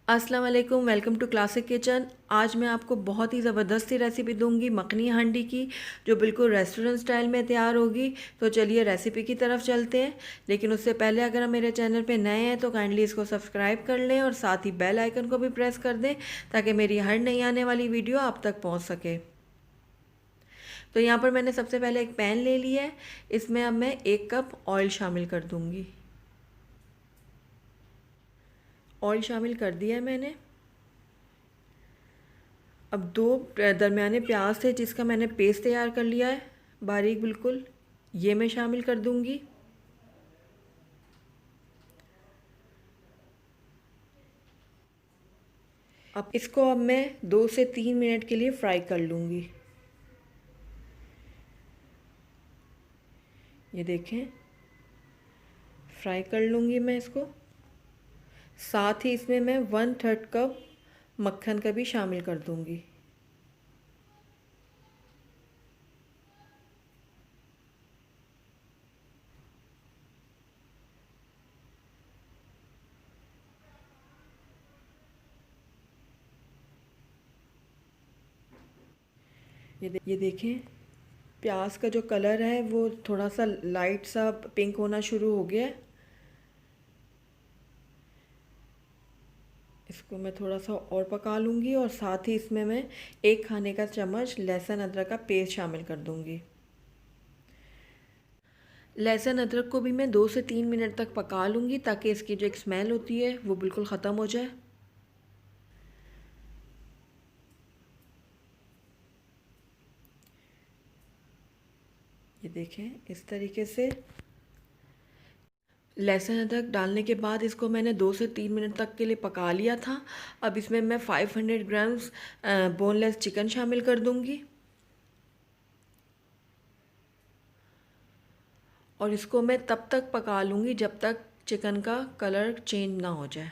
अस्सलाम वालेकुम, welcome to classic kitchen. आज मैं आपको बहुत ही ज़बरदस्त सी रेसिपी दूंगी मखनी हांडी की, जो बिल्कुल रेस्टोरेंट स्टाइल में तैयार होगी। तो चलिए रेसिपी की तरफ चलते हैं। लेकिन उससे पहले अगर आप मेरे चैनल पे नए हैं तो काइंडली इसको सब्सक्राइब कर लें और साथ ही बेल आइकन को भी प्रेस कर दें, ताकि मेरी हर नई आने वाली वीडियो आप तक पहुँच सके। तो यहाँ पर मैंने सबसे पहले एक पैन ले लिया है। इसमें अब मैं 1 कप ऑयल शामिल कर दूँगी। ऑयल शामिल कर दिया है मैंने। अब 2 दरमियाने प्याज थे जिसका मैंने पेस्ट तैयार कर लिया है, बारीक बिल्कुल, ये मैं शामिल कर दूंगी। अब मैं 2 से 3 मिनट के लिए फ्राई कर लूँगी। ये देखें, फ्राई कर लूँगी मैं इसको। साथ ही इसमें मैं 1/3 कप मक्खन का भी शामिल कर दूँगी। ये देखें, प्याज का जो कलर है वो थोड़ा सा लाइट सा पिंक होना शुरू हो गया है। इसको मैं थोड़ा सा और पका लूँगी और साथ ही इसमें मैं 1 खाने का चम्मच लहसुन अदरक का पेस्ट शामिल कर दूँगी। लहसुन अदरक को भी मैं 2 से 3 मिनट तक पका लूँगी, ताकि इसकी जो एक स्मेल होती है वो बिल्कुल ख़त्म हो जाए। ये देखें, इस तरीके से लहसुन अदरक डालने के बाद इसको मैंने 2 से 3 मिनट तक के लिए पका लिया था। अब इसमें मैं 500 ग्राम्स बोनलेस चिकन शामिल कर दूँगी और इसको मैं तब तक पका लूँगी जब तक चिकन का कलर चेंज ना हो जाए।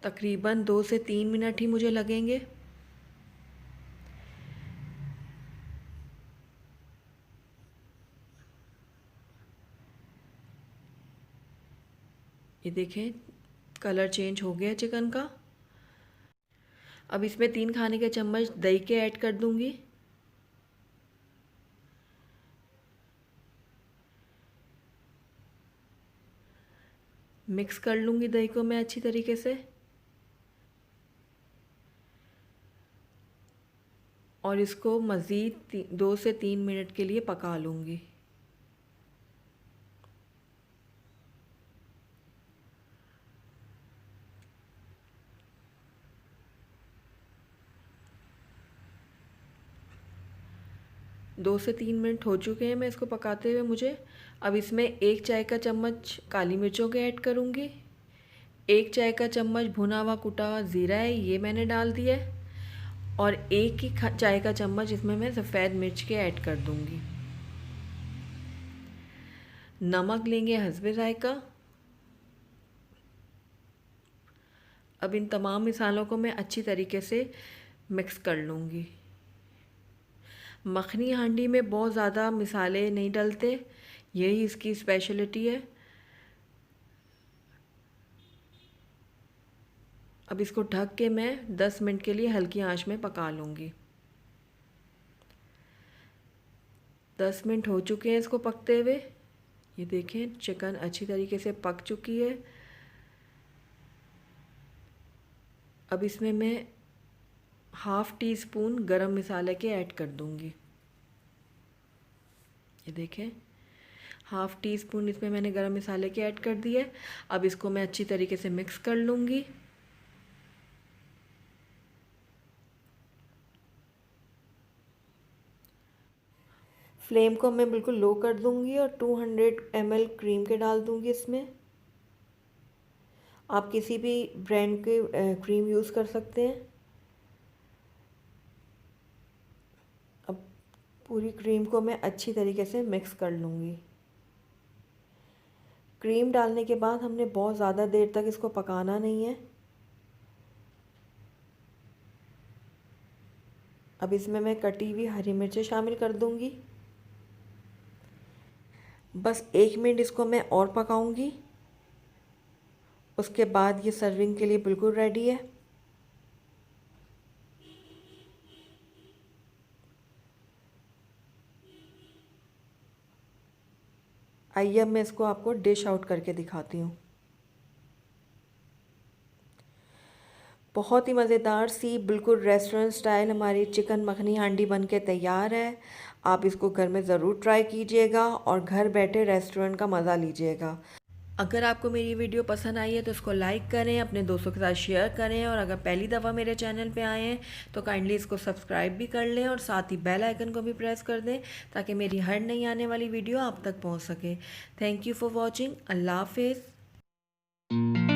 तकरीबन 2 से 3 मिनट ही मुझे लगेंगे। ये देखें, कलर चेंज हो गया चिकन का। अब इसमें 3 खाने के चम्मच दही के ऐड कर दूँगी। मिक्स कर लूँगी दही को मैं अच्छी तरीके से और इसको मज़ीद 2 से 3 मिनट के लिए पका लूँगी। दो से 3 मिनट हो चुके हैं मैं इसको पकाते हुए मुझे। अब इसमें 1 चाय का चम्मच काली मिर्चों के ऐड करूँगी। 1 चाय का चम्मच भुना हुआ कुटा हुआ ज़ीरा है, ये मैंने डाल दिया है। और 1 ही चाय का चम्मच इसमें मैं सफ़ेद मिर्च के ऐड कर दूँगी। नमक लेंगे हस्बे ज़ायका। अब इन तमाम मिसालों को मैं अच्छी तरीके से मिक्स कर लूँगी। मखनी हांडी में बहुत ज़्यादा मिसाले नहीं डलते, यही इसकी स्पेशलिटी है। अब इसको ढक के मैं 10 मिनट के लिए हल्की आंच में पका लूँगी। 10 मिनट हो चुके हैं इसको पकते हुए। ये देखें, चिकन अच्छी तरीके से पक चुकी है। अब इसमें मैं ½ टी स्पून गरम मसाले के ऐड कर दूँगी। ये देखें, ½ टी स्पून इसमें मैंने गरम मसाले के ऐड कर दिए। अब इसको मैं अच्छी तरीके से मिक्स कर लूँगी। फ्लेम को मैं बिल्कुल लो कर दूँगी और 200 ml क्रीम के डाल दूँगी इसमें। आप किसी भी ब्रांड के क्रीम यूज़ कर सकते हैं। अब पूरी क्रीम को मैं अच्छी तरीके से मिक्स कर लूँगी। क्रीम डालने के बाद हमने बहुत ज़्यादा देर तक इसको पकाना नहीं है। अब इसमें मैं कटी हुई हरी मिर्चें शामिल कर दूँगी। बस 1 मिनट इसको मैं और पकाऊंगी। उसके बाद ये सर्विंग के लिए बिल्कुल रेडी है। आइए अब मैं इसको आपको डिश आउट करके दिखाती हूँ। बहुत ही मज़ेदार सी बिल्कुल रेस्टोरेंट स्टाइल हमारी चिकन मखनी हांडी बन के तैयार है। आप इसको घर में ज़रूर ट्राई कीजिएगा और घर बैठे रेस्टोरेंट का मज़ा लीजिएगा। अगर आपको मेरी वीडियो पसंद आई है तो इसको लाइक करें, अपने दोस्तों के साथ शेयर करें, और अगर पहली दफ़ा मेरे चैनल पे आए हैं तो काइंडली इसको सब्सक्राइब भी कर लें और साथ ही बेल आइकन को भी प्रेस कर दें ताकि मेरी हर नई आने वाली वीडियो आप तक पहुंच सके। Thank you for watching. अल्लाह हाफिज़।